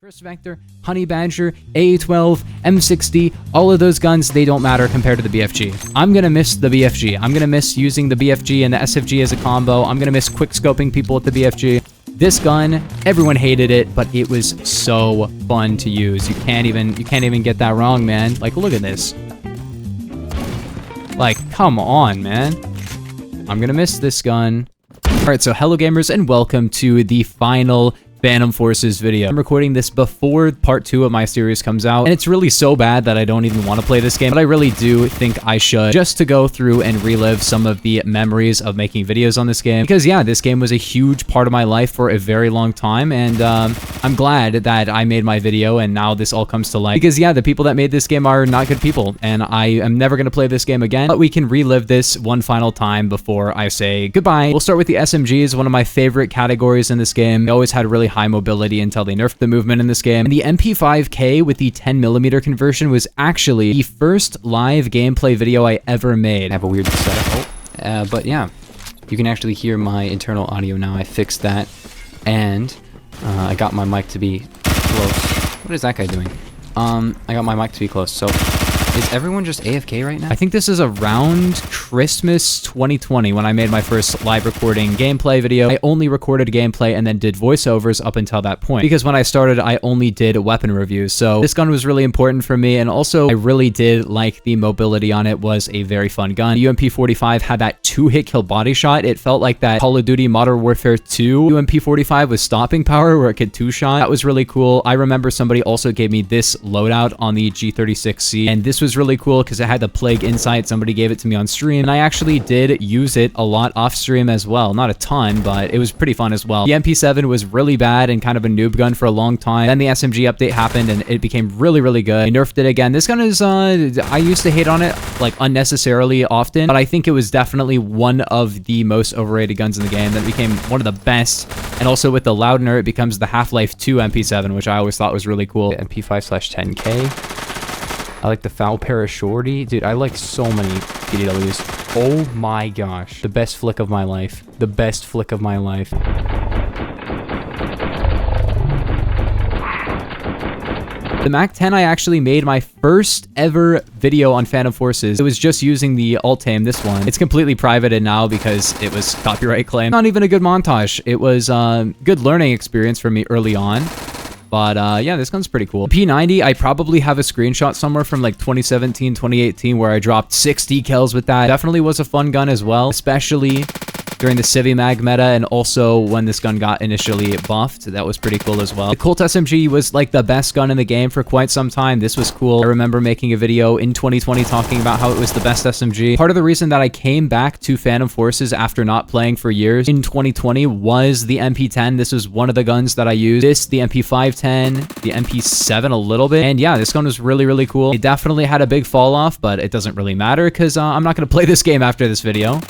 First Vector, Honey Badger, A12, M60, all of those guns, they don't matter compared to the BFG. I'm gonna miss the BFG. I'm gonna miss using the BFG and the SFG as a combo. I'm gonna miss quick scoping people with the BFG. This gun, everyone hated it, but it was so fun to use. You can't even get that wrong, man. Like, look at this. Like, come on, man. I'm gonna miss this gun. All right, so hello gamers and welcome to the final Phantom Forces video. I'm recording this before part 2 of my series comes out, and it's really so bad that I don't even want to play this game, but I really do think I should, just to go through and relive some of the memories of making videos on this game, because yeah, this game was a huge part of my life for a very long time, and I'm glad that I made my video and now this all comes to light, because yeah, the people that made this game are not good people, and I am never going to play this game again, but we can relive this one final time before I say goodbye. We'll start with the SMGs, one of my favorite categories in this game. They always had really high mobility until they nerfed the movement in this game. And the MP5K with the 10mm conversion was actually the first live gameplay video I ever made. I have a weird setup, but yeah, you can actually hear my internal audio now. I fixed that, and I got my mic to be close. What is that guy doing? I got my mic to be close, so is everyone just AFK right now? I think this is around Christmas 2020 when I made my first live recording gameplay video. I only recorded gameplay and then did voiceovers up until that point, because when I started, I only did weapon reviews. So this gun was really important for me, and also I really did like the mobility on it. Was a very fun gun. The UMP45 had that 2-hit kill body shot. It felt like that Call of Duty Modern Warfare 2 UMP45 with stopping power where it could 2-shot. That was really cool. I remember somebody also gave me this loadout on the G36C, and this was really cool because it had the Plague Insight. Somebody gave it to me on stream, and I actually did use it a lot off stream as well. Not a ton, but it was pretty fun as well. The MP7 was really bad and kind of a noob gun for a long time. Then the SMG update happened and it became really, really good. I nerfed it again. This gun is, I used to hate on it like unnecessarily often, but I think it was definitely one of the most overrated guns in the game that became one of the best. And also with the Loudner, it becomes the Half-Life 2 MP7, which I always thought was really cool. MP5/10K. I like the Foul Para Shorty. Dude, I like so many PDWs. Oh my gosh. The best flick of my life. The best flick of my life. The MAC-10, I actually made my first ever video on Phantom Forces. It was just using the alt-aim, this one. It's completely privated now because it was copyright claim. Not even a good montage. It was a good learning experience for me early on. But yeah, this gun's pretty cool. P90, I probably have a screenshot somewhere from like 2017, 2018 where I dropped 60 kills with that. Definitely was a fun gun as well, especially during the Civi Mag meta, and also when this gun got initially buffed. That was pretty cool as well. The Colt SMG was like the best gun in the game for quite some time. This was cool. I remember making a video in 2020 talking about how it was the best SMG. Part of the reason that I came back to Phantom Forces after not playing for years in 2020 was the MP10. This was one of the guns that I used. This, the MP510, the MP7 a little bit. And yeah, this gun was really, really cool. It definitely had a big fall off, but it doesn't really matter because I'm not going to play this game after this video.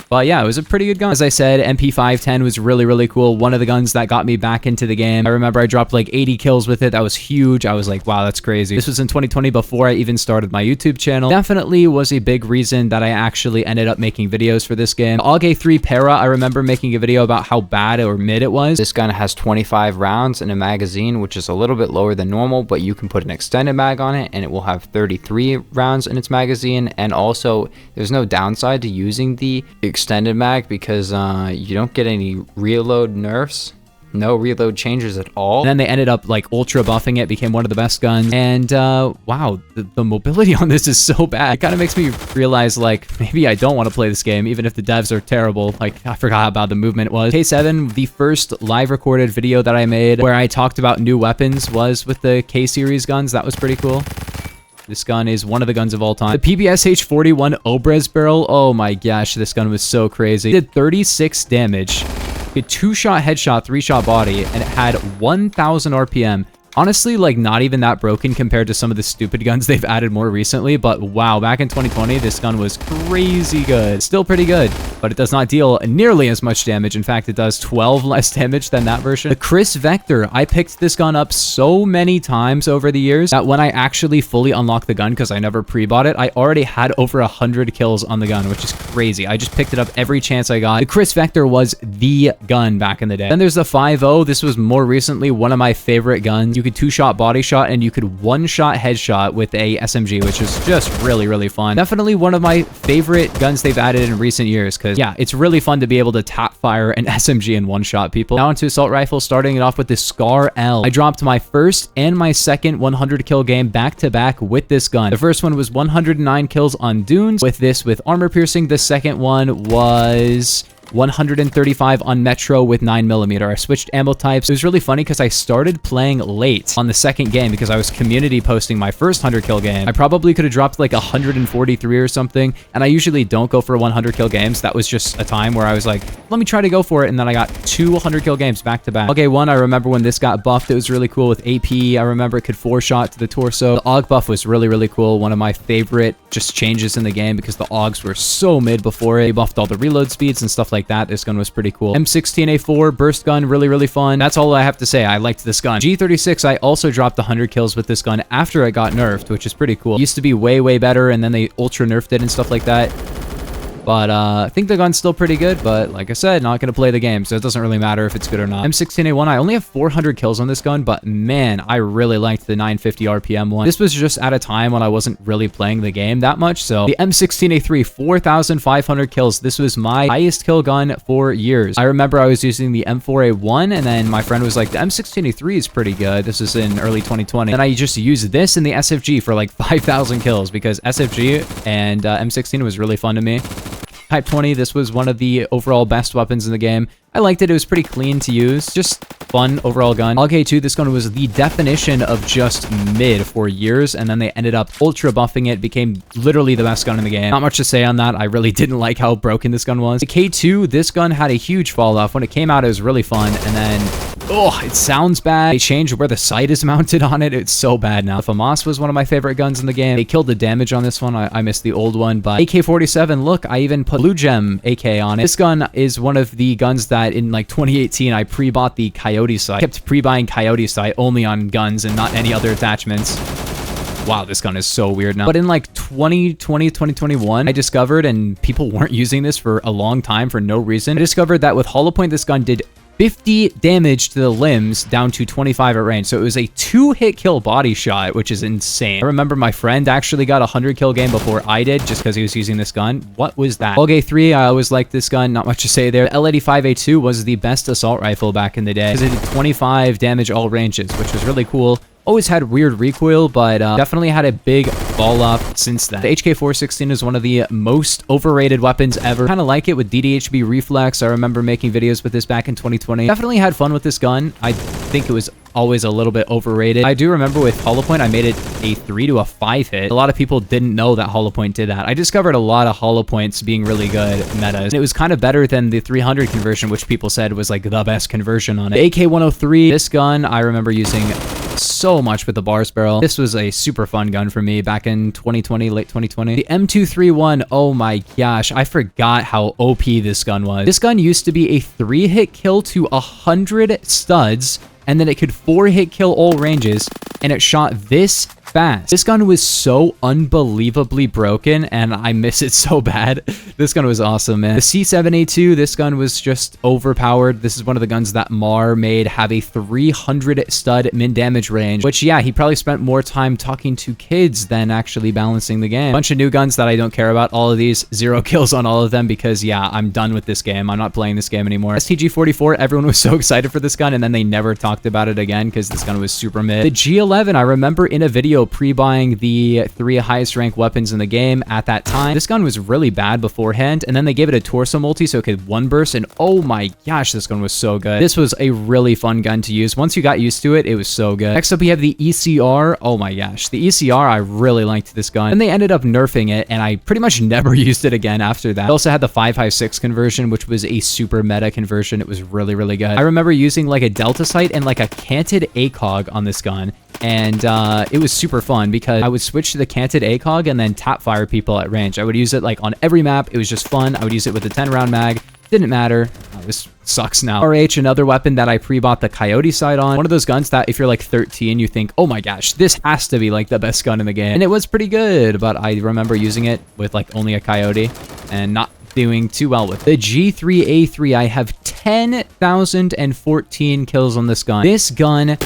But yeah, it was a pretty good gun. As I said, MP510 was really, really cool. One of the guns that got me back into the game. I remember I dropped like 80 kills with it. That was huge. I was like, wow, that's crazy. This was in 2020 before I even started my YouTube channel. Definitely was a big reason that I actually ended up making videos for this game. AUG 3 Para, I remember making a video about how bad or mid it was. This gun has 25 rounds in a magazine, which is a little bit lower than normal, but you can put an extended mag on it and it will have 33 rounds in its magazine. And also, there's no downside to using the extended mag because you don't get any reload nerfs, no reload changes at all. And then they ended up like ultra buffing it, became one of the best guns. And wow, the mobility on this is so bad. It kind of makes me realize like maybe I don't want to play this game even if the devs are terrible. Like I forgot how bad the movement was. K7, the first live recorded video that I made where I talked about new weapons was with the K series guns. That was pretty cool. This gun is one of the guns of all time. The PBS H41 Obrez barrel. Oh my gosh, this gun was so crazy. It did 36 damage. It 2-shot headshot, 3-shot body, and it had 1,000 RPM, Honestly, like, not even that broken compared to some of the stupid guns they've added more recently, but wow, back in 2020, this gun was crazy good. Still pretty good, but it does not deal nearly as much damage. In fact, it does 12 less damage than that version. The Chris Vector, I picked this gun up so many times over the years that when I actually fully unlocked the gun, because I never pre-bought it, I already had over 100 kills on the gun, which is crazy. I just picked it up every chance I got. The Chris Vector was the gun back in the day. Then there's the 5.0. This was more recently one of my favorite guns. You could two-shot body shot, and you could one-shot headshot with a SMG, which is just really, really fun. Definitely one of my favorite guns they've added in recent years, because yeah, it's really fun to be able to tap fire an SMG and one-shot people. Now into assault rifle, starting it off with the Scar L. I dropped my first and my second 100 kill game back-to-back with this gun. The first one was 109 kills on Dunes with this with armor piercing. The second one was 135 on Metro with 9mm. I switched ammo types. It was really funny because I started playing late on the second game because I was community posting my first 100 kill game. I probably could have dropped like 143 or something, and I usually don't go for 100 kill games. That was just a time where I was like, let me try to go for it, and then I got 200 kill games back to back. Okay, one, I remember when this got buffed, it was really cool with AP. I remember it could 4-shot to the torso. The AUG buff was really, really cool. One of my favorite just changes in the game because the AUGs were so mid before it. They buffed all the reload speeds and stuff like that. This gun was pretty cool. M16A4 burst gun, really, really fun. That's all I have to say. I liked this gun. G36, I also dropped 100 kills with this gun after it got nerfed, which is pretty cool. It used to be way, way better, and then they ultra nerfed it and stuff like that. But I think the gun's still pretty good, but like I said, not going to play the game, so it doesn't really matter if it's good or not. M16A1, I only have 400 kills on this gun, but man, I really liked the 950 RPM one. This was just at a time when I wasn't really playing the game that much, so the M16A3, 4,500 kills. This was my highest kill gun for years. I remember I was using the M4A1, and then my friend was like, the M16A3 is pretty good. This was in early 2020. And I just used this in the SFG for like 5,000 kills because SFG and M16 was really fun to me. Type 20, this was one of the overall best weapons in the game. I liked it. It was pretty clean to use. Just fun overall gun. AUG-2, this gun was the definition of just mid for years, and then they ended up ultra buffing it. Became literally the best gun in the game. Not much to say on that. I really didn't like how broken this gun was. The K2, this gun had a huge fall off. When it came out, it was really fun, and then oh, it sounds bad. They changed where the sight is mounted on it. It's so bad now. The FAMAS was one of my favorite guns in the game. They killed the damage on this one. I missed the old one, but AK-47, look, I even put Blue Gem AK on it. This gun is one of the guns that in like 2018, I pre-bought the Coyote sight. I kept pre-buying Coyote sight only on guns and not any other attachments. Wow, this gun is so weird now. But in like 2020, 2021, I discovered, and people weren't using this for a long time for no reason, I discovered that with hollow point, this gun did 50 damage to the limbs down to 25 at range. So it was a 2-hit kill body shot, which is insane. I remember my friend actually got a 100 kill game before I did just because he was using this gun. What was that? AUG-3, I always liked this gun. Not much to say there. The L85A2 was the best assault rifle back in the day because it did 25 damage all ranges, which was really cool. Always had weird recoil, but definitely had a big fall off since then. The HK416 is one of the most overrated weapons ever. Kind of like it with DDHB reflex. I remember making videos with this back in 2020. Definitely had fun with this gun. I think it was always a little bit overrated. I do remember with hollow point, I made it a 3 to a 5 hit. A lot of people didn't know that hollow point did that. I discovered a lot of hollow points being really good metas. And it was kind of better than the 300 conversion, which people said was like the best conversion on it. The AK-103, this gun, I remember using so much with the bars barrel. This was a super fun gun for me back in 2020, late 2020. The M231, oh my gosh, I forgot how OP this gun was. This gun used to be a 3-hit kill to 100 studs, and then it could 4-hit kill all ranges, and it shot this fast. This gun was so unbelievably broken, and I miss it so bad. This gun was awesome, man. The C7A2, this gun was just overpowered. This is one of the guns that Mar made have a 300 stud min damage range, which, yeah, he probably spent more time talking to kids than actually balancing the game. Bunch of new guns that I don't care about. All of these, 0 kills on all of them because, yeah, I'm done with this game. I'm not playing this game anymore. STG-44, everyone was so excited for this gun, and then they never talked about it again because this gun was super mid. The G11, I remember in a video also pre-buying the 3 highest ranked weapons in the game at that time. This gun was really bad beforehand, and then they gave it a torso multi so it could one burst, and oh my gosh, this gun was so good. This was a really fun gun to use. Once you got used to it, it was so good. Next up, we have the ECR. Oh my gosh, the ECR, I really liked this gun. And they ended up nerfing it, and I pretty much never used it again after that. I also had the 5.56 conversion, which was a super meta conversion. It was really, really good. I remember using like a delta sight and like a canted ACOG on this gun, and it was super fun because I would switch to the canted ACOG and then tap fire people at range. I would use it like on every map. It was just fun. I would use it with a 10 round mag. Didn't matter. Oh, this sucks now. RH, another weapon that I pre-bought the Coyote sight on. One of those guns that if you're like 13, you think, oh my gosh, this has to be like the best gun in the game. And it was pretty good, but I remember using it with like only a Coyote and not doing too well with it. The G3A3, I have 10,014 kills on this gun. This gun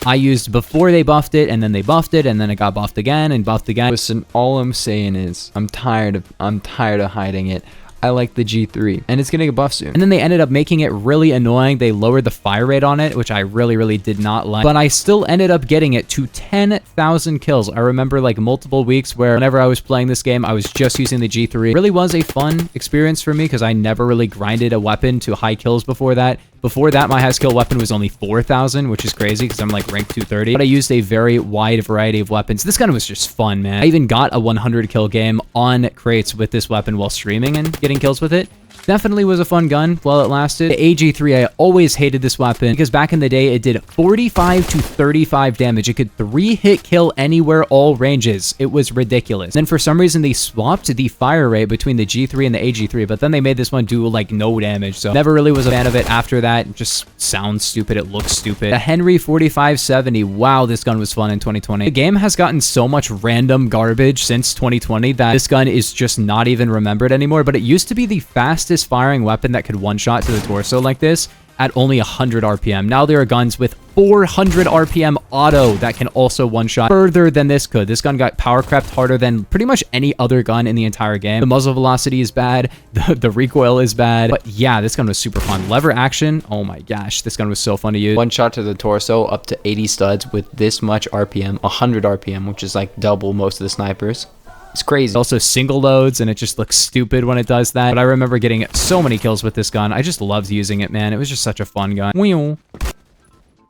I used before they buffed it, and then they buffed it, and then it got buffed again and buffed again. Listen, all I'm saying is I'm tired of hiding it. I like the G3, and it's gonna get buffed soon. And then they ended up making it really annoying. They lowered the fire rate on it, which I really, really did not like. But I still ended up getting it to 10,000 kills. I remember like multiple weeks where whenever I was playing this game, I was just using the G3. It really was a fun experience for me because I never really grinded a weapon to high kills before that. Before that, my highest kill weapon was only 4,000, which is crazy because I'm like ranked 230. But I used a very wide variety of weapons. This gun was just fun, man. I even got a 100 kill game on crates with this weapon while streaming and getting kills with it. Definitely was a fun gun while it lasted. The AG3, I always hated this weapon because back in the day, it did 45 to 35 damage. It could 3-hit kill anywhere, all ranges. It was ridiculous. Then for some reason, they swapped the fire rate between the G3 and the AG3, but then they made this one do like no damage. So never really was a fan of it after that. It just sounds stupid. It looks stupid. The Henry 4570. Wow, this gun was fun in 2020. The game has gotten so much random garbage since 2020 that this gun is just not even remembered anymore, but it used to be the fastest firing weapon that could one-shot to the torso like this at only 100 RPM. Now there are guns with 400 RPM auto that can also one-shot further than this could. This gun got power crept harder than pretty much any other gun in the entire game. The muzzle velocity is bad. The recoil is bad. But yeah, this gun was super fun. Lever action. Oh my gosh. This gun was so fun to use. One shot to the torso up to 80 studs with this much RPM, 100 RPM, which is like double most of the snipers. It's crazy. Also single loads, and it just looks stupid when it does that. But I remember getting so many kills with this gun. I just loved using it, man. It was just such a fun gun.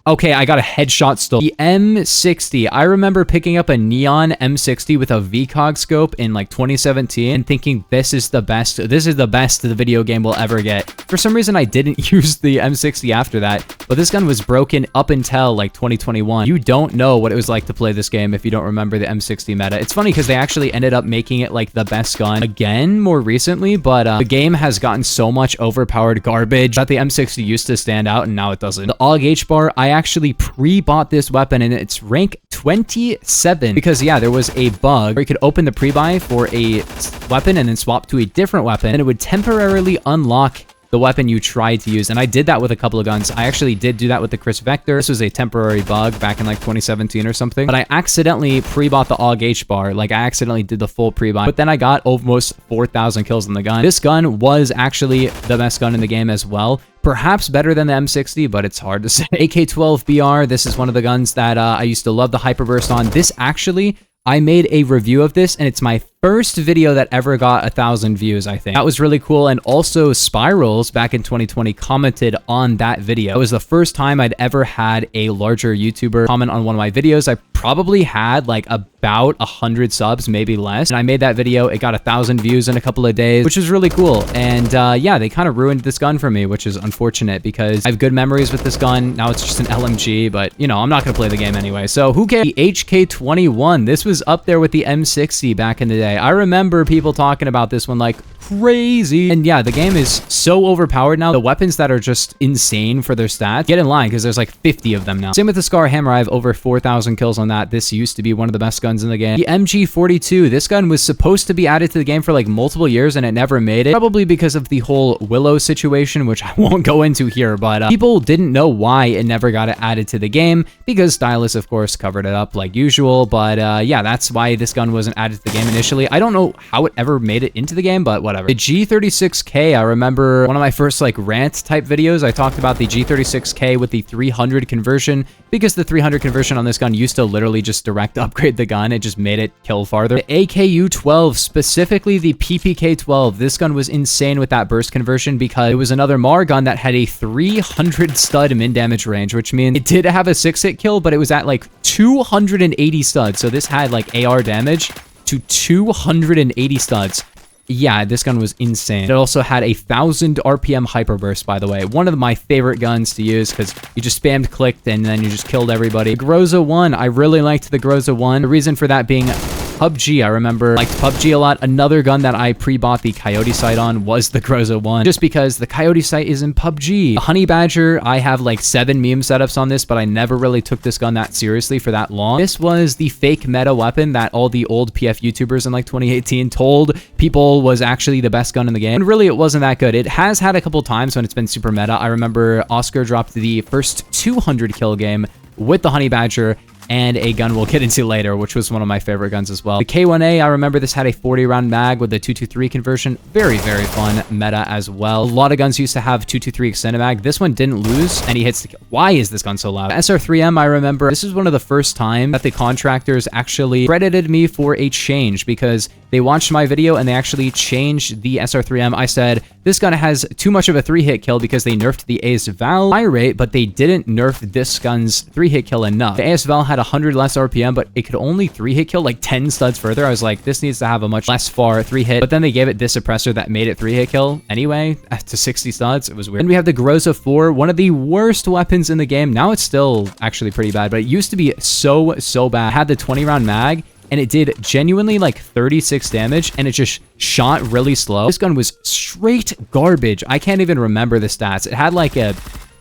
Okay, I got a headshot still. The M60. I remember picking up a neon M60 with a VCOG scope in like 2017 and thinking this is the best. This is the best the video game will ever get. For some reason, I didn't use the M60 after that, but this gun was broken up until like 2021. You don't know what it was like to play this game if you don't remember the M60 meta. It's funny because they actually ended up making it like the best gun again more recently, but the game has gotten so much overpowered garbage that the M60 used to stand out and now it doesn't. The AUG H-bar, I actually pre-bought this weapon and it's rank 27 because yeah, there was a bug where you could open the pre-buy for a weapon and then swap to a different weapon and it would temporarily unlock the weapon you tried to use. And I did that with a couple of guns. I actually did do that with the Chris Vector. This was a temporary bug back in like 2017 or something, but I accidentally pre-bought the AUG H-bar. Like I accidentally did the full pre-buy, but then I got almost 4,000 kills in the gun. This gun was actually the best gun in the game as well. Perhaps better than the M60, but it's hard to say. AK-12BR, this is one of the guns that I used to love the hyperburst on. This actually, I made a review of this and it's my first video that ever got 1,000 views, I think. That was really cool. And also Spirals back in 2020 commented on that video. It was the first time I'd ever had a larger YouTuber comment on one of my videos. I probably had like about 100 subs, maybe less. And I made that video. It got 1,000 views in a couple of days, which was really cool. And yeah, they kind of ruined this gun for me, which is unfortunate because I have good memories with this gun. Now it's just an LMG, but you know, I'm not going to play the game anyway. So who cares? The HK21. This was up there with the M60 back in the day. I remember people talking about this one like crazy. And yeah, the game is so overpowered now. The weapons that are just insane for their stats, get in line because there's like 50 of them now. Same with the Scar Hammer. I have over 4,000 kills on that. This used to be one of the best guns in the game. The MG42. This gun was supposed to be added to the game for like multiple years and it never made it. Probably because of the whole Willow situation, which I won't go into here, but people didn't know why it never got added to the game because Stylus, of course, covered it up like usual. But yeah, that's why this gun wasn't added to the game initially. I don't know how it ever made it into the game, but whatever. The G36K, I remember one of my first like rant type videos, I talked about the G36K with the 300 conversion because the 300 conversion on this gun used to literally literally just direct upgrade the gun. It just made it kill farther. The AKU-12, specifically the PPK-12, this gun was insane with that burst conversion because it was another MAR gun that had a 300 stud min damage range, which means it did have a 6-hit kill, but it was at like 280 studs. So this had like AR damage to 280 studs. Yeah, this gun was insane. It also had a 1000 RPM hyperburst, by the way. One of my favorite guns to use because you just spammed clicked and then you just killed everybody. The Groza 1, I really liked the Groza 1. The reason for that being PUBG. I remember liked PUBG a lot. Another gun that I pre-bought the Coyote sight on was the Groza 1, just because the Coyote sight is in PUBG. The Honey Badger, I have like 7 meme setups on this, but I never really took this gun that seriously for that long. This was the fake meta weapon that all the old PF YouTubers in like 2018 told people was actually the best gun in the game. And really, it wasn't that good. It has had a couple times when it's been super meta. I remember Oscar dropped the first 200 kill game with the Honey Badger, and a gun we'll get into later, which was one of my favorite guns as well. The K1A, I remember this had a 40-round mag with a 223 conversion. Very, very fun meta as well. A lot of guns used to have 223 extended mag. This one didn't lose any hits to kill. Why is this gun so loud? SR3M, I remember this is one of the first times that the contractors actually credited me for a change, because they watched my video and they actually changed the SR3M. I said, this gun has too much of a 3-hit kill because they nerfed the AS Val fire rate, but they didn't nerf this gun's 3-hit kill enough. The AS Val had 100 less RPM, but it could only 3-hit kill like 10 studs further. I was like, this needs to have a much less far 3-hit, but then they gave it this suppressor that made it 3-hit kill anyway to 60 studs. It was weird. And we have the Groza 4, one of the worst weapons in the game. Now it's still actually pretty bad, but it used to be so bad. It had the 20-round mag, and it did genuinely like 36 damage, and it just shot really slow. This gun was straight garbage. I can't even remember the stats. It had like a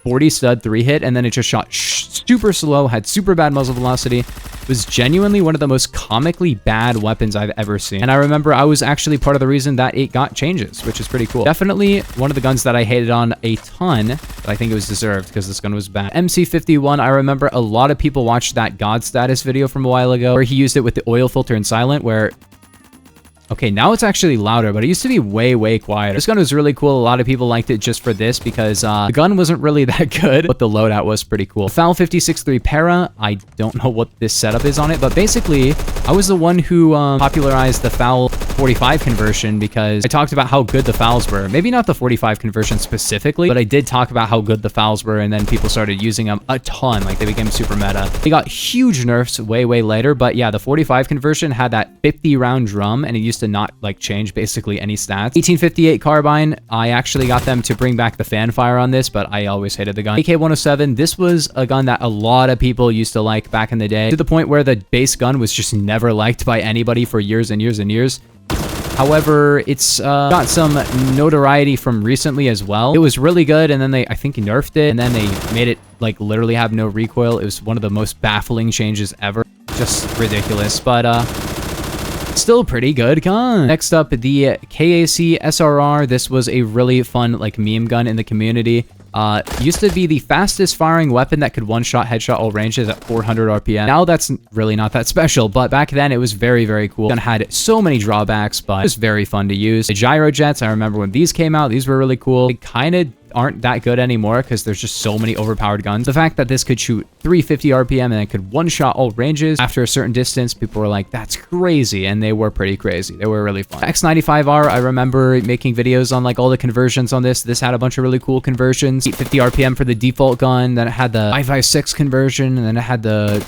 40 stud 3-hit, and then it just shot super slow, had super bad muzzle velocity. It was genuinely one of the most comically bad weapons I've ever seen. And I remember I was actually part of the reason that it got changes, which is pretty cool. Definitely one of the guns that I hated on a ton, but I think it was deserved because this gun was bad. MC51, I remember a lot of people watched that God Status video from a while ago where he used it with the oil filter and silent, where okay, now it's actually louder, but it used to be way quieter. This gun was really cool. A lot of people liked it just for this because the gun wasn't really that good, but the loadout was pretty cool. FAL 56.3 Para, I don't know what this setup is on it, but basically, I was the one who popularized the FAL 45 conversion because I talked about how good the FALs were. Maybe not the 45 conversion specifically, but I did talk about how good the FALs were, and then people started using them a ton. Like, they became super meta. They got huge nerfs way later, but yeah, the 45 conversion had that 50-round drum, and it used to not like change basically any stats. 1858 Carbine, I actually got them to bring back the fanfire on this, but I always hated the gun. AK-107, this was a gun that a lot of people used to like back in the day, to the point where the base gun was just never liked by anybody for years and years. However, it's got some notoriety from recently as well. It was really good, and then they, I think, nerfed it, and then they made it like literally have no recoil. It was one of the most baffling changes ever. Just ridiculous, but still pretty good gun. Next up, the KAC SRR. This was a really fun like meme gun in the community. Used to be the fastest firing weapon that could one-shot headshot all ranges at 400 RPM. Now that's really not that special, but back then it was very cool. Gun had so many drawbacks, but it was very fun to use. The gyro jets, I remember when these came out, these were really cool. They kind of aren't that good anymore because there's just so many overpowered guns. The fact that this could shoot 350 RPM and it could one-shot all ranges after a certain distance, people were like, that's crazy, and they were pretty crazy. They were really fun. X95R, I remember making videos on like all the conversions on this. This had a bunch of really cool conversions. 850 RPM for the default gun, then it had the 556 conversion, and then it had the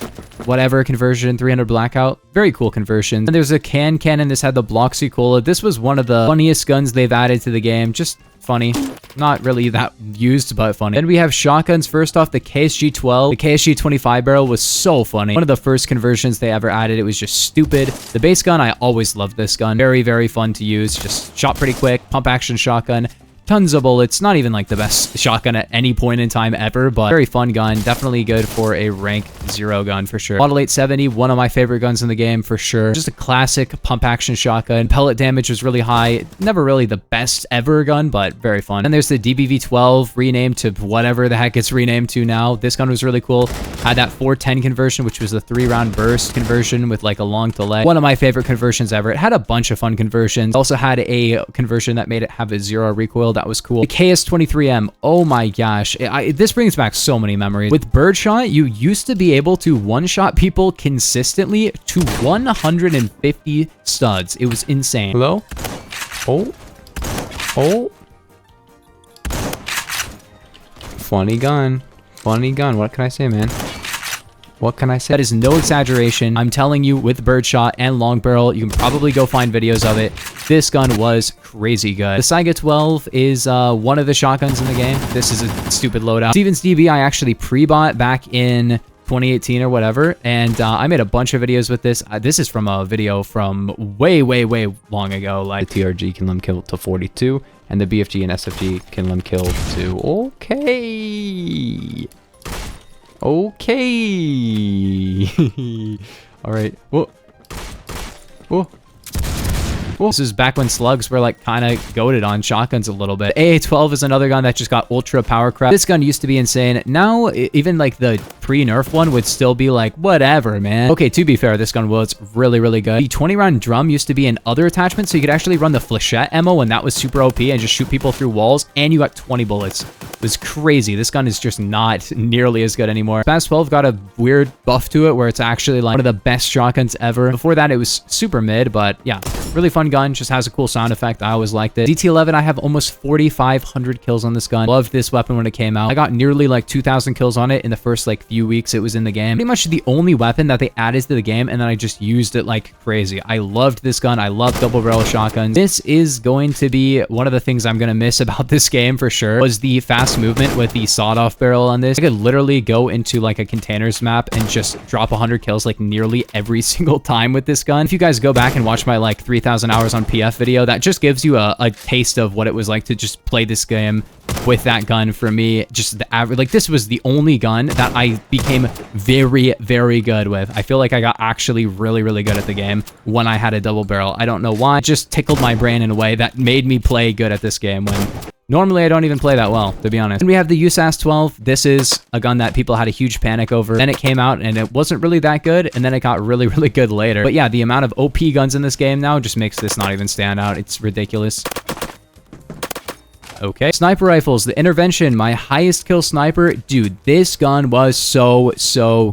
whatever conversion, 300 blackout. Very cool conversion. And there's a cannon. This had the Bloxy Cola. This was one of the funniest guns they've added to the game. Just funny. Not really that used, but funny. Then we have shotguns. First off, the KSG-12. The KSG-25 barrel was so funny. One of the first conversions they ever added. It was just stupid. The base gun, I always loved this gun. Very fun to use. Just shot pretty quick. Pump action shotgun. Tons of bullets. Not even like the best shotgun at any point in time ever, but very fun gun. Definitely good for a rank 0 gun for sure. Model 870, one of my favorite guns in the game for sure. Just a classic pump action shotgun. Pellet damage was really high. Never really the best ever gun, but very fun. And there's the DBV-12, renamed to whatever the heck it's renamed to now. This gun was really cool. Had that 410 conversion, which was the 3-round burst conversion with like a long delay. One of my favorite conversions ever. It had a bunch of fun conversions. Also had a conversion that made it have a 0 recoil that That was cool. The KS-23M. Oh my gosh. This brings back so many memories. With birdshot, you used to be able to one-shot people consistently to 150 studs. It was insane. Hello? Oh. Oh. Funny gun. Funny gun. What can I say, man? What can I say? That is no exaggeration. I'm telling you, with birdshot and long barrel, you can probably go find videos of it. This gun was crazy good. The Saiga 12 is one of the shotguns in the game. This is a stupid loadout. Stevens DB I actually pre-bought back in 2018 or whatever, and I made a bunch of videos with this. This is from a video from way long ago. Like, the TRG can limb kill to 42, and the BFG and SFG can limb kill to... Okay. Okay. All right. Whoa. Whoa. Whoa. This is back when slugs were like kind of goated on shotguns a little bit. AA-12 is another gun that just got ultra power crap. This gun used to be insane. Now, even like the pre-nerf one would still be like, whatever, man. Okay, to be fair, this gun was really good. The 20-round drum used to be in other attachments, so you could actually run the flechette ammo, and that was super OP, and just shoot people through walls, and you got 20 bullets. It was crazy. This gun is just not nearly as good anymore. Spaz 12 got a weird buff to it where it's actually like one of the best shotguns ever. Before that, it was super mid, but yeah, really fun gun. Just has a cool sound effect. I always liked it. DT11, I have almost 4,500 kills on this gun. Loved this weapon when it came out. I got nearly like 2,000 kills on it in the first like few weeks it was in the game. Pretty much the only weapon that they added to the game, and then I just used it like crazy. I loved this gun. I love double barrel shotguns. This is going to be one of the things I'm gonna miss about this game for sure, was the fast movement with the sawed-off barrel on this. I could literally go into like a containers map and just drop 100 kills like nearly every single time with this gun. If you guys go back and watch my like 3,000 hours on PF video, that just gives you a taste of what it was like to just play this game with that gun. For me, just the average, like, this was the only gun that I became very good with. I feel like I got actually really good at the game when I had a double barrel. I don't know why. It just tickled my brain in a way that made me play good at this game when normally I don't even play that well, to be honest. And we have the USAS 12. This is a gun that people had a huge panic over. Then it came out and it wasn't really that good, and then it got really good later. But yeah, the amount of OP guns in this game now just makes this not even stand out. It's ridiculous. Okay. Sniper rifles, the intervention, my highest kill sniper. Dude, this gun was so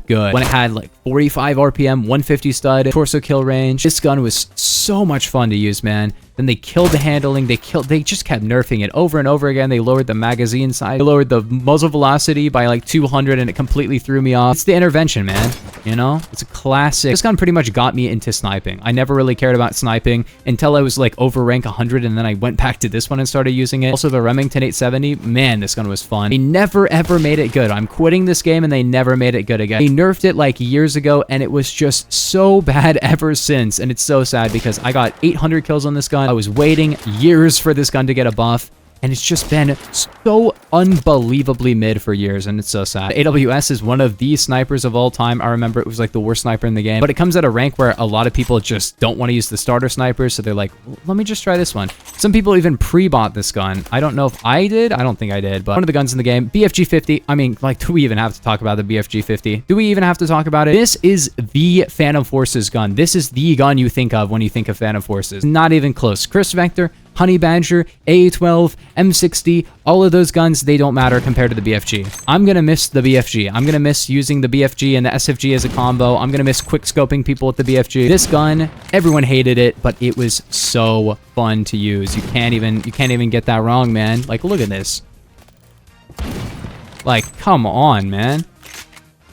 good. When it had like 45 RPM, 150 stud, torso kill range. This gun was so much fun to use, man. Then they killed the handling. They just kept nerfing it over and over again. They lowered the magazine size. They lowered the muzzle velocity by like 200, and it completely threw me off. It's the intervention, man. You know, it's a classic. This gun pretty much got me into sniping. I never really cared about sniping until I was like over rank 100, and then I went back to this one and started using it. Also, the Remington 870, man, this gun was fun. They never ever made it good. I'm quitting this game, and they never made it good again. They nerfed it like years ago, and it was just so bad ever since. And it's so sad because I got 800 kills on this gun. I was waiting years for this gun to get a buff, and it's just been so unbelievably mid for years, and it's so sad. AWS is one of the snipers of all time. I remember it was like the worst sniper in the game, but it comes at a rank where a lot of people just don't want to use the starter snipers, so they're like, let me just try this one. Some people even pre-bought this gun. I don't know if I did. I don't think I did, but one of the guns in the game, BFG 50. I mean, like, do we even have to talk about the BFG 50? Do we even have to talk about it? This is the Phantom Forces gun. This is the gun you think of when you think of Phantom Forces. Not even close. Chris Vector, Honey Badger, AA-12, M60, all of those guns, they don't matter compared to the BFG. I'm gonna miss the BFG. I'm gonna miss using the BFG and the SFG as a combo. I'm gonna miss quick scoping people with the BFG. This gun, everyone hated it, but it was so fun to use. You can't even get that wrong, man. Like, look at this. Like, come on, man.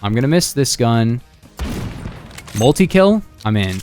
I'm gonna miss this gun. Multi-kill? I'm in.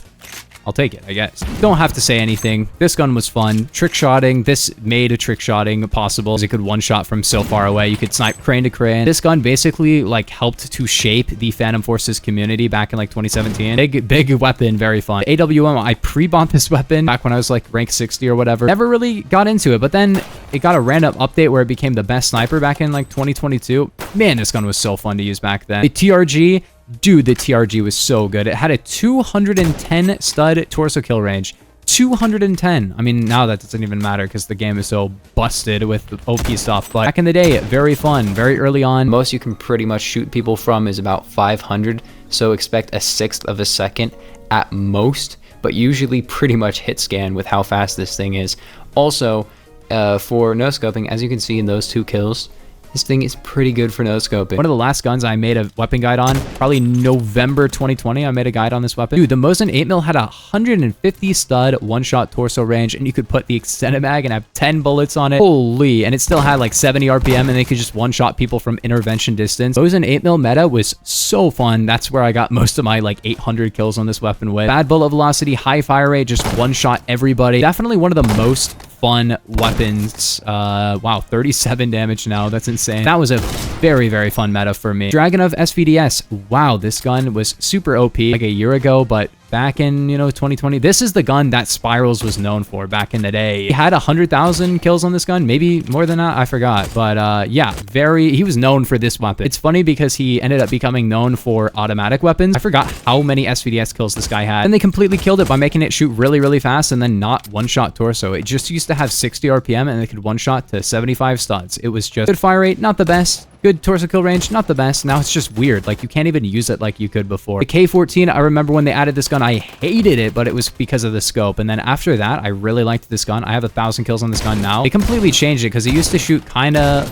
I'll take it, I guess. Don't have to say anything. This gun was fun. Trick shotting. This made a trick shotting possible, as you could one shot from so far away. You could snipe crane to crane. This gun basically like helped to shape the Phantom Forces community back in like 2017. Big weapon, very fun. AWM, I pre-bought this weapon back when I was like rank 60 or whatever. Never really got into it, but then it got a random update where it became the best sniper back in like 2022. Man, this gun was so fun to use back then. The TRG, dude, the TRG was so good. It had a 210 stud torso kill range. 210. I mean, now that doesn't even matter because the game is so busted with OP stuff. But back in the day, very fun, very early on. Most you can pretty much shoot people from is about 500. So expect a 1/6 of a second at most, but usually pretty much hit scan with how fast this thing is. Also, for no-scoping, as you can see in those 2 kills, this thing is pretty good for no-scoping. One of the last guns I made a weapon guide on, probably November 2020, I made a guide on this weapon. Dude, the Mosin 8mm had a 150 stud one-shot torso range, and you could put the extended mag and have 10 bullets on it. Holy, and it still had like 70 RPM, and they could just one-shot people from intervention distance. Mosin 8mm meta was so fun. That's where I got most of my like 800 kills on this weapon with. Bad bullet velocity, high fire rate, just one-shot everybody. Definitely one of the most fun weapons. Wow, 37 damage now. That's insane. That was a very, very fun meta for me. Dragunov SVDS. Wow, this gun was super OP like a year ago, but back in, 2020, this is the gun that Spirals was known for back in the day. He had 100,000 kills on this gun, maybe more than that, I forgot. But yeah, he was known for this weapon. It's funny because he ended up becoming known for automatic weapons. I forgot how many SVDS kills this guy had. And they completely killed it by making it shoot really, really fast and then not one-shot torso. It just used to have 60 RPM and it could one-shot to 75 studs. It was just good fire rate, not the best. Good torso kill range, not the best. Now it's just weird. Like, you can't even use it like you could before. The K14, I remember when they added this gun, I hated it, but it was because of the scope. And then after that, I really liked this gun. I have 1,000 kills on this gun now. They completely changed it because it used to shoot kind of...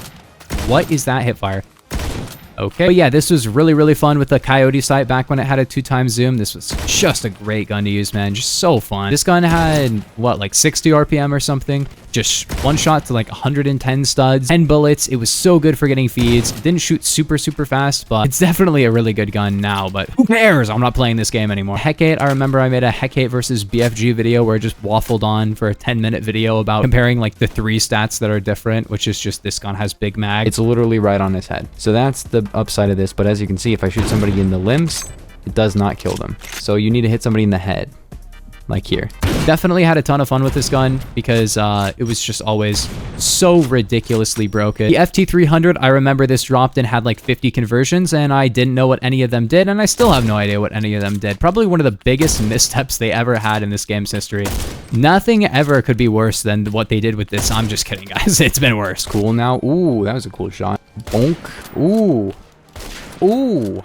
What is that hip fire? Okay. But yeah, this was really, really fun with the Coyote sight back when it had a 2x zoom. This was just a great gun to use, man. Just so fun. This gun had, what, like 60 RPM or something? Just one shot to like 110 studs, 10 bullets. It was so good for getting feeds. It didn't shoot super, super fast, but it's definitely a really good gun now, but who cares? I'm not playing this game anymore. Hecate, I remember I made a Hecate versus BFG video where I just waffled on for a 10-minute video about comparing like the 3 stats that are different, which is just this gun has big mag. It's literally right on his head. So that's the upside of this, but as you can see, if I shoot somebody in the limbs, it does not kill them. So you need to hit somebody in the head, like here. Definitely had a ton of fun with this gun because it was just always so ridiculously broken. The FT300, I remember this dropped and had like 50 conversions, and I didn't know what any of them did, and I still have no idea what any of them did. Probably one of the biggest missteps they ever had in this game's history. Nothing ever could be worse than what they did with this. I'm just kidding, guys. It's been worse. Cool now. Ooh, that was a cool shot. Bonk. Ooh. Ooh.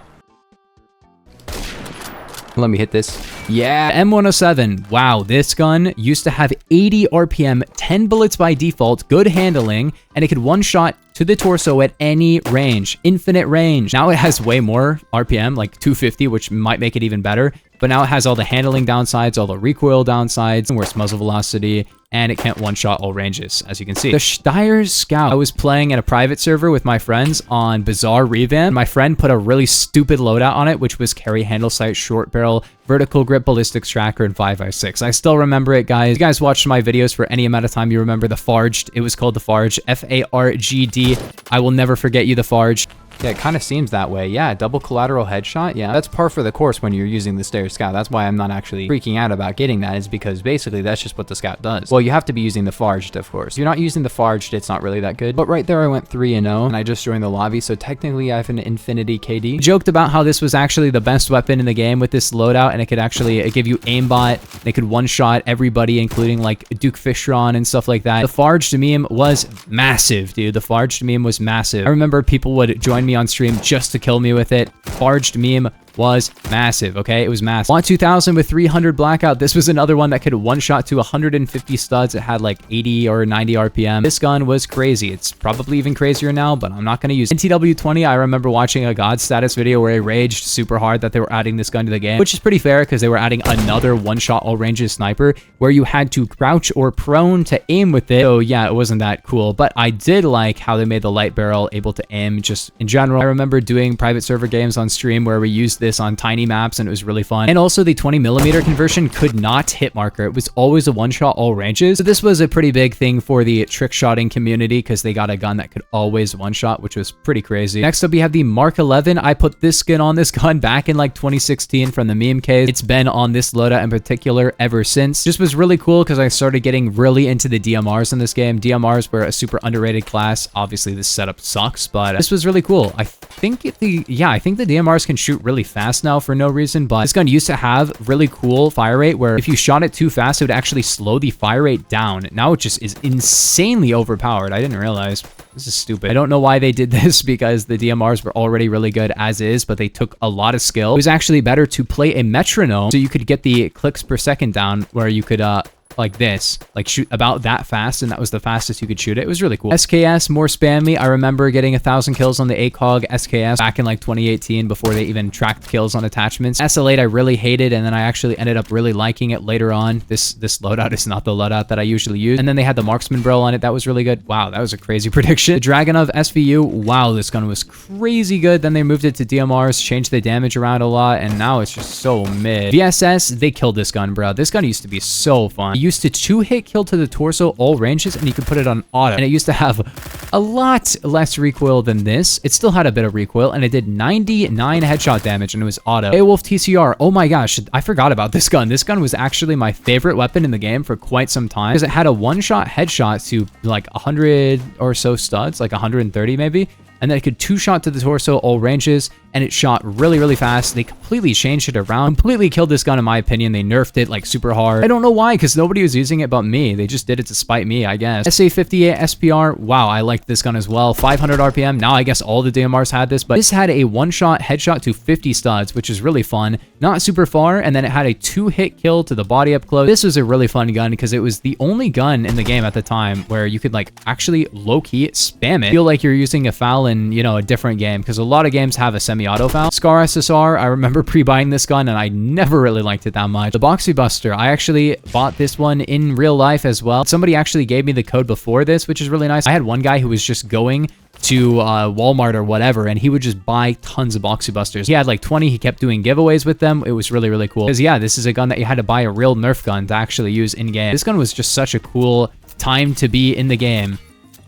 Let me hit this. Yeah, M107. Wow, this gun used to have 80 RPM, 10 bullets by default, good handling, and it could one-shot to the torso at any range, infinite range. Now it has way more RPM, like 250, which might make it even better. But now it has all the handling downsides, all the recoil downsides, worse muzzle velocity, and it can't one-shot all ranges, as you can see. The Steyr Scout. I was playing in a private server with my friends on Bizarre Revamp. My friend put a really stupid loadout on it, which was carry handle sight, short barrel, vertical grip, ballistics tracker, and 5.56. I still remember it, guys. If you guys watched my videos for any amount of time, you remember the Farged. It was called the Farged, F-A-R-G-D. I will never forget you, the Farged. Yeah, it kind of seems that way. Yeah, double collateral headshot. Yeah, that's par for the course when you're using the Steyr Scout. That's why I'm not actually freaking out about getting that, is because basically that's just what the Scout does. Well, you have to be using the Farged, of course. If you're not using the Farged, it's not really that good. But right there, I went 3-0, and I just joined the lobby, so technically I have an Infinity KD. Joked about how this was actually the best weapon in the game with this loadout, and it could actually give you aimbot. It could one-shot everybody, including like Duke Fishron and stuff like that. The Farged meme was massive, dude. The Farged meme was massive. I remember people would join me on stream just to kill me with it. Farged meme was massive, okay? It was massive. Want 2000 with 300 blackout. This was another one that could one-shot to 150 studs. It had like 80 or 90 RPM. This gun was crazy. It's probably even crazier now, but I'm not going to use it. NTW20, I remember watching a God Status video where he raged super hard that they were adding this gun to the game, which is pretty fair because they were adding another one-shot all ranges sniper where you had to crouch or prone to aim with it. So yeah, it wasn't that cool, but I did like how they made the light barrel able to aim just in general. I remember doing private server games on stream where we used this on tiny maps, and it was really fun. And also the 20mm conversion could not hit marker. It was always a one-shot all ranges. So this was a pretty big thing for the trick shotting community because they got a gun that could always one-shot, which was pretty crazy. Next up, we have the Mark 11. I put this skin on this gun back in like 2016 from the meme case. It's been on this loadout in particular ever since. Just was really cool because I started getting really into the DMRs in this game. DMRs were a super underrated class. Obviously, this setup sucks, but this was really cool. I think the DMRs can shoot really fast now for no reason, but this gun used to have really cool fire rate where if you shot it too fast, it would actually slow the fire rate down. Now it just is insanely overpowered. I didn't realize. This is stupid. I don't know why they did this because the DMRs were already really good as is, but they took a lot of skill. It was actually better to play a metronome so you could get the clicks per second down where you could like this, like shoot about that fast, and that was the fastest you could shoot it. It was really cool. SKS, more spammy. I remember getting 1,000 kills on the ACOG SKS back in like 2018 before they even tracked kills on attachments. SL8 I really hated, and then I actually ended up really liking it later on. This loadout is not the loadout that I usually use. And then they had the Marksman Bro on it. That was really good. Wow, that was a crazy prediction. The Dragunov SVU. Wow, this gun was crazy good. Then they moved it to DMRs, changed the damage around a lot, and now it's just so mid. VSS, they killed this gun, bro. This gun used to be so fun. It used to 2-hit kill to the torso, all ranges, and you could put it on auto. And it used to have a lot less recoil than this. It still had a bit of recoil, and it did 99 headshot damage, and it was auto. Beowulf TCR. Oh my gosh, I forgot about this gun. This gun was actually my favorite weapon in the game for quite some time because it had a one-shot headshot to like 100 or so studs, like 130 maybe. And then it could 2-shot to the torso, all ranges, and it shot really, really fast. They completely changed it around, completely killed this gun in my opinion. They nerfed it like super hard. I don't know why, because nobody was using it but me. They just did it to spite me, I guess. SA58 SPR, wow, I liked this gun as well. 500 RPM, now I guess all the DMRs had this, but this had a one-shot headshot to 50 studs, which is really fun. Not super far, and then it had a 2-hit kill to the body up close. This was a really fun gun because it was the only gun in the game at the time where you could like actually low-key spam it. Feel like you're using a foul in, you know, a different game, because a lot of games have a semi-auto foul. Scar SSR, I remember pre-buying this gun and I never really liked it that much. The Boxy Buster, I actually bought this one in real life as well. Somebody actually gave me the code before this, which is really nice. I had one guy who was just going to Walmart or whatever, and he would just buy tons of Boxy Busters. He had like 20. He kept doing giveaways with them. It was really, really cool. Because yeah, this is a gun that you had to buy a real Nerf gun to actually use in game. This gun was just such a cool time to be in the game.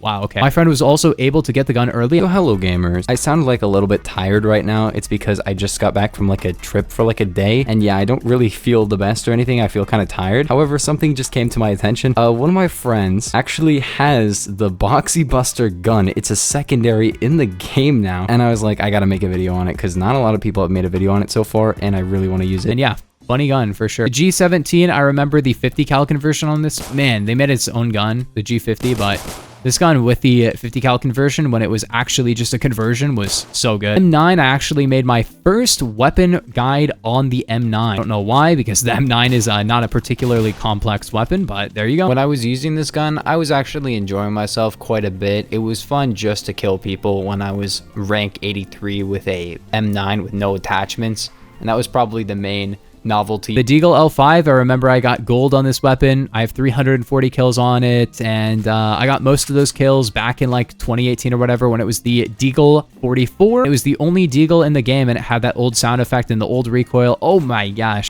Wow, okay. My friend was also able to get the gun early. So hello gamers. I sound like a little bit tired right now. It's because I just got back from like a trip for like a day. And yeah, I don't really feel the best or anything. I feel kind of tired. However, something just came to my attention. One of my friends actually has the Boxy Buster gun. It's a secondary in the game now. And I was like, I gotta make a video on it because not a lot of people have made a video on it so far. And I really want to use it. And yeah, funny gun for sure. The G17, I remember the 50 cal conversion on this. Man, they made its own gun, the G50, but this gun with the 50 cal conversion, when it was actually just a conversion, was so good. M9, I actually made my first weapon guide on the M9. I don't know why, because the M9 is not a particularly complex weapon, but there you go. When I was using this gun, I was actually enjoying myself quite a bit. It was fun just to kill people when I was rank 83 with a M9 with no attachments, and that was probably the main novelty. The Deagle L5, I remember I got gold on this weapon. I have 340 kills on it, and I got most of those kills back in like 2018 or whatever when it was the Deagle 44. It was the only Deagle in the game, and it had that old sound effect and the old recoil. Oh my gosh.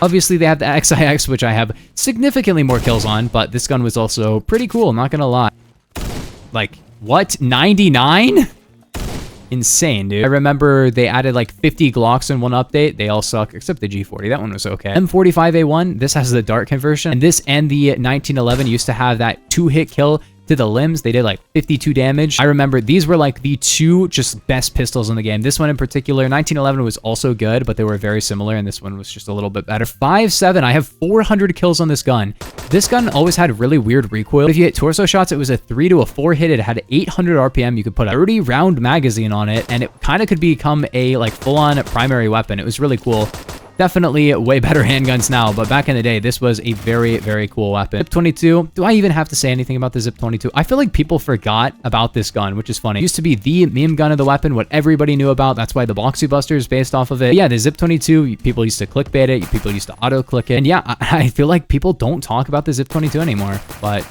Obviously, they have the XIX, which I have significantly more kills on, but this gun was also pretty cool, not gonna lie. Like, what? 99? Insane, dude. I remember they added like 50 Glocks in one update. They all suck, except the G40. That one was okay. M45A1, this has the dart conversion. And this and the 1911 used to have that 2-hit kill to the limbs. They did like 52 damage. I remember these were like the two just best pistols in the game. This one in particular, 1911 was also good, but they were very similar, and this one was just a little bit better. 5.7, I have 400 kills on this gun. This gun always had really weird recoil. If you hit torso shots, it was a 3 to a 4 hit. It had 800 RPM. You could put a 30 round magazine on it, and it kind of could become a like full-on primary weapon. It was really cool. Definitely way better handguns now, but back in the day, this was a very, very cool weapon. Zip 22. Do I even have to say anything about the Zip 22? I feel like people forgot about this gun, which is funny. It used to be the meme gun of the weapon, what everybody knew about. That's why the Boxy Buster is based off of it. But yeah, the Zip 22, people used to clickbait it. People used to auto-click it. And yeah, I feel like people don't talk about the Zip 22 anymore, but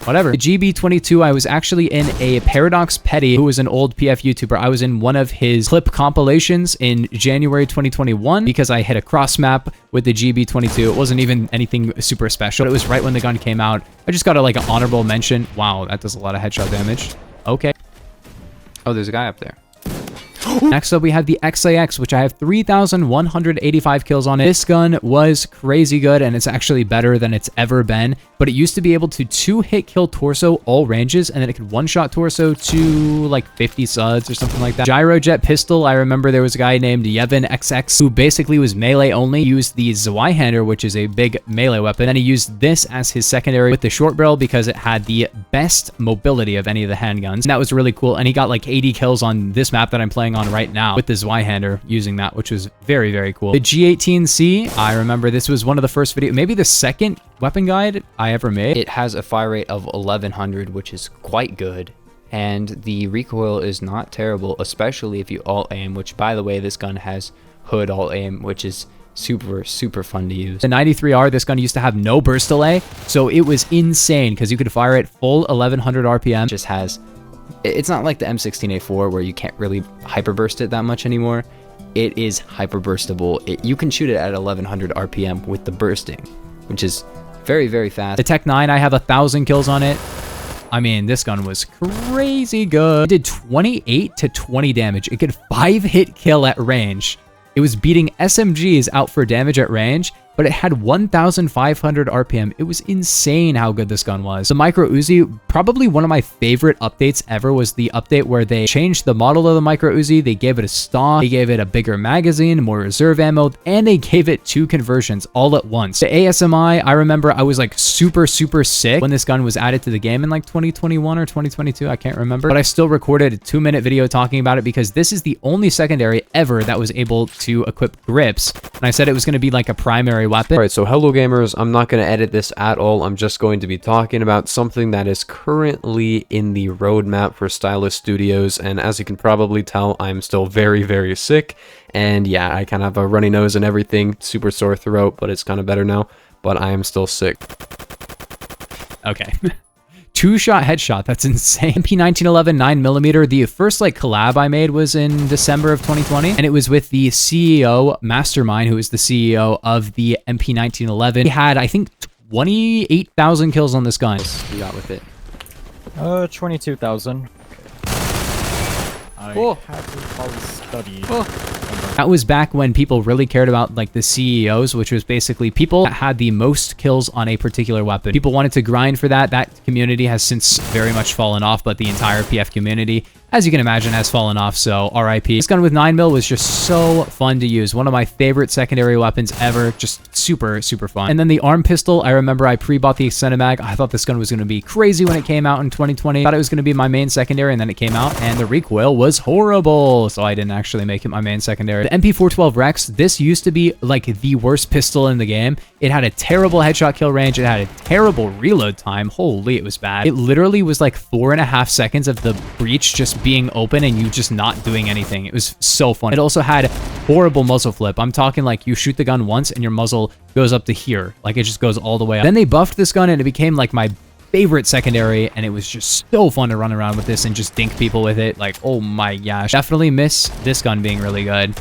whatever. The GB22, I was actually in a Paradox Petty, who was an old PF YouTuber. I was in one of his clip compilations in January 2021 because I hit a cross map with the GB22. It wasn't even anything super special. It was right when the gun came out. I just got a, like an honorable mention. Wow, that does a lot of headshot damage. Okay. Oh, there's a guy up there. Next up, we have the XIX, which I have 3,185 kills on it. This gun was crazy good, and it's actually better than it's ever been, but it used to be able to 2-hit kill torso all ranges, and then it could one-shot torso to like 50 suds or something like that. Gyrojet pistol, I remember there was a guy named Yevon XX who basically was melee only. He used the Zweihander, which is a big melee weapon, and he used this as his secondary with the short barrel because it had the best mobility of any of the handguns. And that was really cool. And he got like 80 kills on this map that I'm playing on right now with the Zweihander using that, which was very, very cool. The G18C, I remember this was one of the first videos, maybe the second weapon guide I ever made. It has a fire rate of 1100, which is quite good. And the recoil is not terrible, especially if you alt aim, which by the way, this gun has hood alt aim, which is super fun to use. The 93R, this gun used to have no burst delay, so it was insane because you could fire it full 1100 RPM. Just has, it's not like the M16A4 where you can't really hyper burst it that much anymore. It is hyper burstable. You can shoot it at 1100 RPM with the bursting, which is very, very fast. The Tech 9, I have 1,000 kills on it. I mean, this gun was crazy good. It did 28 to 20 damage. It could 5-hit kill at range. It was beating SMGs out for damage at range, but it had 1,500 RPM. It was insane how good this gun was. The Micro Uzi, probably one of my favorite updates ever, was the update where they changed the model of the Micro Uzi. They gave it a stock, they gave it a bigger magazine, more reserve ammo, and they gave it 2 conversions all at once. The ASMI, I remember I was like super sick when this gun was added to the game in like 2021 or 2022. I can't remember, but I still recorded a 2-minute video talking about it because this is the only secondary ever that was able to equip grips. And I said it was going to be like a primary weapon. Alright, so hello gamers, I'm not going to edit this at all. I'm just going to be talking about something that is currently in the roadmap for Stylus Studios, and as you can probably tell, I'm still very sick, and yeah, I kind of have a runny nose and everything, super sore throat, but it's kind of better now, but I am still sick. Okay. 2-shot headshot, that's insane. MP1911 9mm, the first like collab I made was in December of 2020, and it was with the CEO, Mastermind, who is the CEO of the MP1911. He had, I think, 28,000 kills on this gun. You got with it. 22,000. I had to probably study. That was back when people really cared about like the CEOs, which was basically people that had the most kills on a particular weapon. People wanted to grind for that. That community has since very much fallen off, but the entire PF community, as you can imagine, has fallen off, so RIP. This gun with 9mm was just so fun to use. One of my favorite secondary weapons ever. Just super fun. And then the arm pistol, I remember I pre-bought the extended mag. I thought this gun was going to be crazy when it came out in 2020. Thought it was going to be my main secondary, and then it came out, and the recoil was horrible, so I didn't actually make it my main secondary. The MP412 Rex, this used to be like the worst pistol in the game. It had a terrible headshot kill range. It had a terrible reload time. Holy, it was bad. It literally was like 4.5 seconds of the breach just being open and you just not doing anything. It was so fun. It also had horrible muzzle flip. I'm talking like you shoot the gun once and your muzzle goes up to here. Like it just goes all the way up. Then they buffed this gun and it became like my favorite secondary, and it was just so fun to run around with this and just dink people with it. Like, oh my gosh. Definitely miss this gun being really good.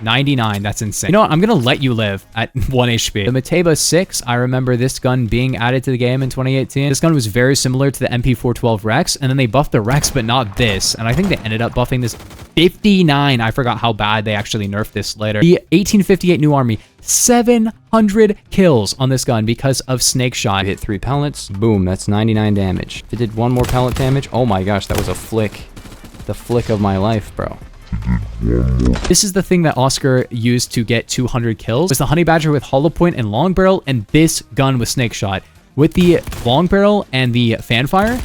99, that's insane. You know what? I'm gonna let you live at 1 HP. The Mateba 6, I remember this gun being added to the game in 2018. This gun was very similar to the MP412 Rex, and then they buffed the Rex, but not this. And I think they ended up buffing this 59. I forgot how bad they actually nerfed this later. The 1858 New Army, 700 kills on this gun because of Snake Shot. Hit 3 pellets, boom, that's 99 damage. If it did 1 more pellet damage, oh my gosh, that was a flick. The flick of my life, bro. This is the thing that Oscar used to get 200 kills. It was the Honey Badger with hollow point and long barrel, and this gun with Snake Shot. With the long barrel and the fanfire,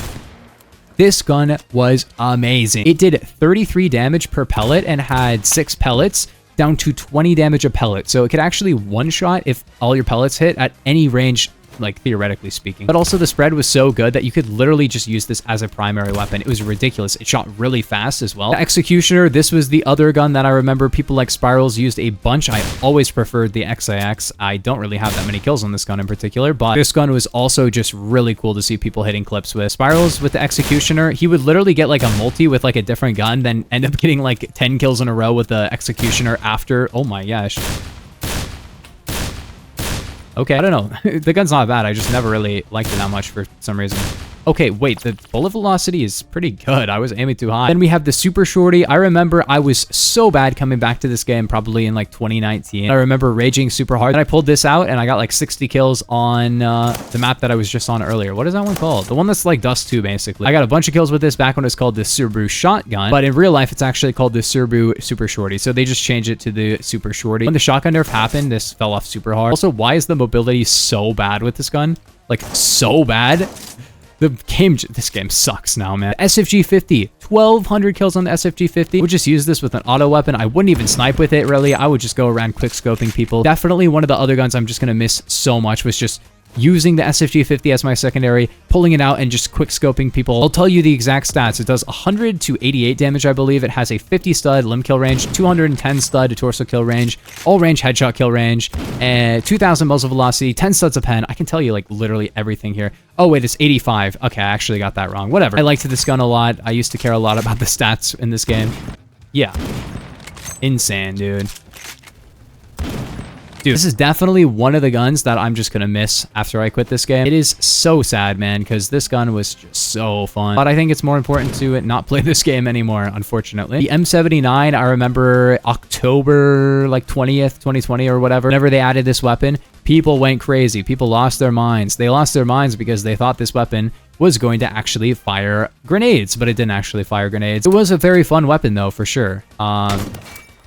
this gun was amazing. It did 33 damage per pellet and had 6 pellets down to 20 damage a pellet. So it could actually one-shot if all your pellets hit at any range, like theoretically speaking. But also the spread was so good that you could literally just use this as a primary weapon. It was ridiculous. It shot really fast as well. The Executioner, this was the other gun that I remember people like Spirals used a bunch. I always preferred the XIX. I don't really have that many kills on this gun in particular, but this gun was also just really cool to see people hitting clips with. Spirals with the Executioner, he would literally get like a multi with like a different gun, then end up getting like 10 kills in a row with the Executioner after. Oh my gosh. Okay, I don't know. The gun's not bad. I just never really liked it that much for some reason. Okay, wait, the bullet velocity is pretty good. I was aiming too high. Then we have the Super Shorty. I remember I was so bad coming back to this game probably in like 2019. I remember raging super hard. Then I pulled this out and I got like 60 kills on the map that I was just on earlier. What is that one called? The one that's like Dust 2, basically. I got a bunch of kills with this back when it was called the Subaru Shotgun, but in real life, it's actually called the Subaru Super Shorty. So they just changed it to the Super Shorty. When the shotgun nerf happened, this fell off super hard. Also, why is the mobility so bad with this gun? Like, so bad? This game sucks now, man. SFG-50, 1,200 kills on the SFG-50. We'll just use this with an auto weapon. I wouldn't even snipe with it, really. I would just go around quick scoping people. Definitely one of the other guns I'm just gonna miss so much was just using the SFG-50 as my secondary, pulling it out and just quick scoping people. I'll tell you the exact stats. It does 100 to 88 damage, I believe. It has a 50 stud limb kill range, 210 stud torso kill range, all range headshot kill range, and 2,000 muzzle velocity, 10 studs of pen. I can tell you like literally everything here. Oh wait, it's 85. Okay, I actually got that wrong. Whatever. I liked this gun a lot. I used to care a lot about the stats in this game. Yeah. Insane, dude. Dude, this is definitely one of the guns that I'm just gonna miss after I quit this game. It is so sad, man, because this gun was just so fun. But I think it's more important to not play this game anymore, unfortunately. The M79, I remember October, like 20th, 2020 or whatever. Whenever they added this weapon, people went crazy. People lost their minds. They lost their minds because they thought this weapon was going to actually fire grenades, but it didn't actually fire grenades. It was a very fun weapon, though, for sure.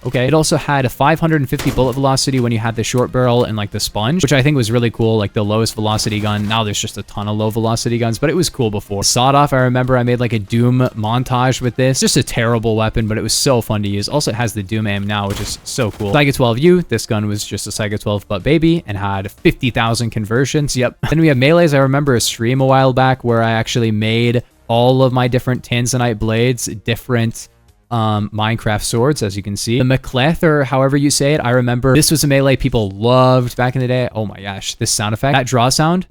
Okay, it also had a 550 bullet velocity when you had the short barrel and like the sponge, which I think was really cool, like the lowest velocity gun. Now there's just a ton of low velocity guns, but it was cool before. Sawed off, I remember I made like a Doom montage with this. Just a terrible weapon, but it was so fun to use. Also, it has the Doom aim now, which is so cool. Saiga 12U, this gun was just a Saiga 12 butt baby and had 50,000 conversions. Yep. Then we have melees. I remember a stream a while back where I actually made all of my different Tanzanite blades, different Minecraft swords, as you can see. The McCleth, or however you say it, I remember this was a melee people loved back in the day. Oh my gosh, this sound effect, that draw sound.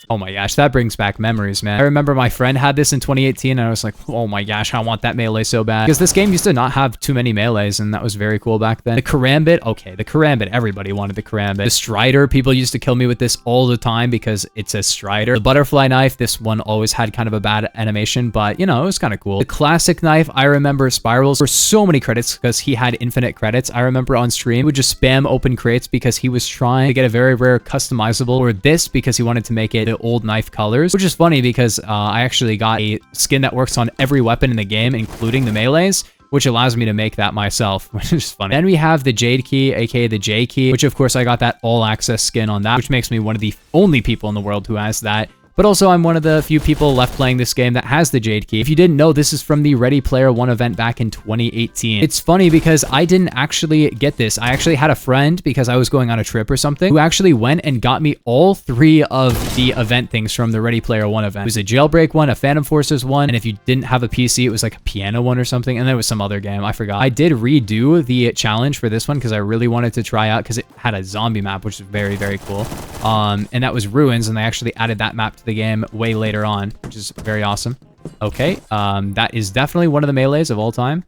Oh my gosh, that brings back memories, man. I remember my friend had this in 2018 and I was like, oh my gosh, I want that melee so bad. Because this game used to not have too many melees and that was very cool back then. The Karambit, okay, the Karambit, everybody wanted the Karambit. The Strider, people used to kill me with this all the time because it's a Strider. The Butterfly Knife, this one always had kind of a bad animation, but you know, it was kind of cool. The Classic Knife, I remember Spirals for so many credits because he had infinite credits. I remember on stream, he would just spam open crates because he was trying to get a very rare customizable, or this because he wanted to make it old knife colors, which is funny because I actually got a skin that works on every weapon in the game, including the melees, which allows me to make that myself, which is funny. Then we have the Jade Key, aka the J Key, which of course I got that all access skin on that, which makes me one of the only people in the world who has that. But also, I'm one of the few people left playing this game that has the Jade Key. If you didn't know, this is from the Ready Player One event back in 2018. It's funny because I didn't actually get this. I actually had a friend, because I was going on a trip or something, who actually went and got me all three of the event things from the Ready Player One event. It was a Jailbreak one, a Phantom Forces one, and if you didn't have a PC, it was like a piano one or something, and there was some other game. I forgot. I did redo the challenge for this one because I really wanted to try out, because it had a zombie map, which is very, very cool. And that was Ruins, and they actually added that map to the game way later on, which is very awesome. Okay, that is definitely one of the melees of all time.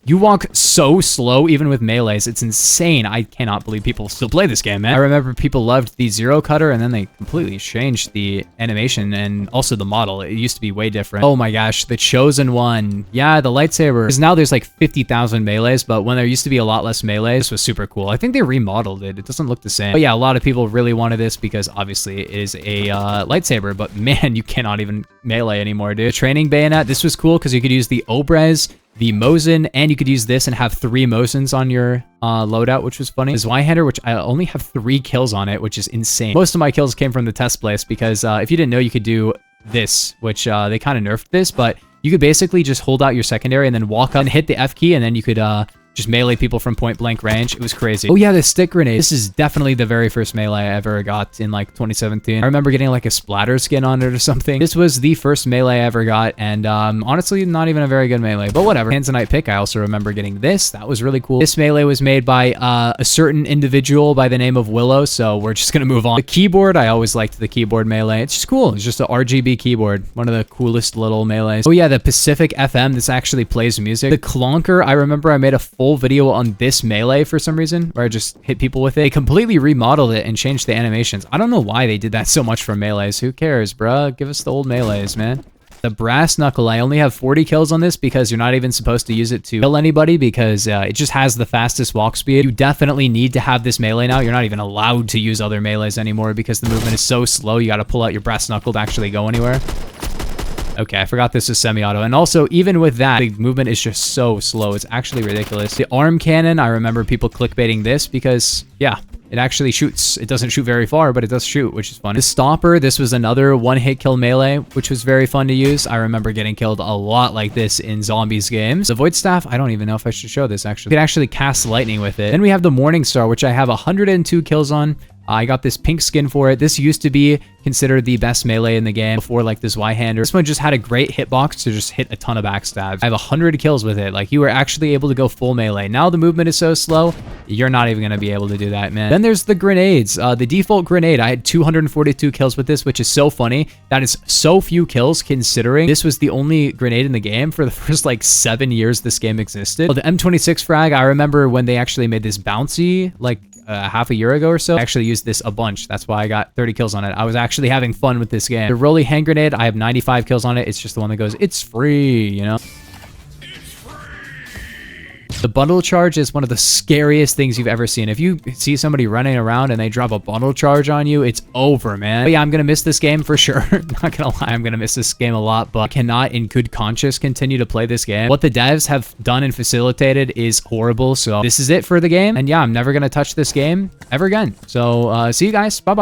You walk so slow, even with melees. It's insane. I cannot believe people still play this game, man. I remember people loved the Zero Cutter, and then they completely changed the animation and also the model. It used to be way different. Oh my gosh, the Chosen One. Yeah, the lightsaber. Because now there's like 50,000 melees, but when there used to be a lot less melees, this was super cool. I think they remodeled it. It doesn't look the same. But yeah, a lot of people really wanted this because obviously it is a lightsaber, but man, you cannot even melee anymore, dude. The Training Bayonet, this was cool because you could use the Obrez, the Mosin, and you could use this and have 3 Mosins on your loadout, which was funny. The Zweihander, which I only have 3 kills on it, which is insane. Most of my kills came from the test place because if you didn't know, you could do this, which they kind of nerfed this, but you could basically just hold out your secondary and then walk up and hit the F key, and then you could just melee people from point blank range. It was crazy. Oh yeah, the stick grenade. This is definitely the very first melee I ever got in like 2017. I remember getting like a splatter skin on it or something. This was the first melee I ever got, and honestly, not even a very good melee, but whatever. Tanzanite pick, I also remember getting this. That was really cool. This melee was made by a certain individual by the name of Willow, so we're just gonna move on. The keyboard, I always liked the keyboard melee. It's just cool. It's just a RGB keyboard. One of the coolest little melees. Oh yeah, the Pacific FM. This actually plays music. The Clonker, I remember I made a full video on this melee for some reason, where I just hit people with it. They completely remodeled it and changed the animations. I don't know why they did that so much for melees. Who cares, bruh? Give us the old melees, man. The Brass Knuckle, I only have 40 kills on this because you're not even supposed to use it to kill anybody because it just has the fastest walk speed. You definitely need to have this melee now. You're not even allowed to use other melees anymore because the movement is so slow. You got to pull out your Brass Knuckle to actually go anywhere. Okay, I forgot this is semi-auto. And also, even with that, the movement is just so slow. It's actually ridiculous. The arm cannon, I remember people clickbaiting this because, yeah, It actually shoots. It doesn't shoot very far, but it does shoot, which is fun. The Stomper, this was another one-hit kill melee, which was very fun to use. I remember getting killed a lot like this in zombies games. The Void Staff, I don't even know if I should show this, actually. You can actually cast lightning with it. Then we have the Morning Star, which I have 102 kills on. I got this pink skin for it. This used to be considered the best melee in the game before like this Y-hander. This one just had a great hitbox to just hit a ton of backstabs. I have 100 kills with it. Like, you were actually able to go full melee. Now the movement is so slow, you're not even going to be able to do that, man. Then there's the grenades. The default grenade, I had 242 kills with this, which is so funny. That is so few kills considering this was the only grenade in the game for the first like 7 years this game existed. Well, the M26 frag, I remember when they actually made this bouncy, like half a year ago or so. I actually used this a bunch. That's why I got 30 kills on it. I was actually having fun with this game. The Rolly hand grenade, I have 95 kills on it. It's just the one that goes, it's free, you know? The bundle charge is one of the scariest things you've ever seen. If you see somebody running around and they drop a bundle charge on you, it's over, man. But yeah, I'm gonna miss this game for sure. Not gonna lie, I'm gonna miss this game a lot, but I cannot in good conscience continue to play this game. What the devs have done and facilitated is horrible, so this is it for the game. And yeah, I'm never gonna touch this game ever again. So see you guys, bye-bye.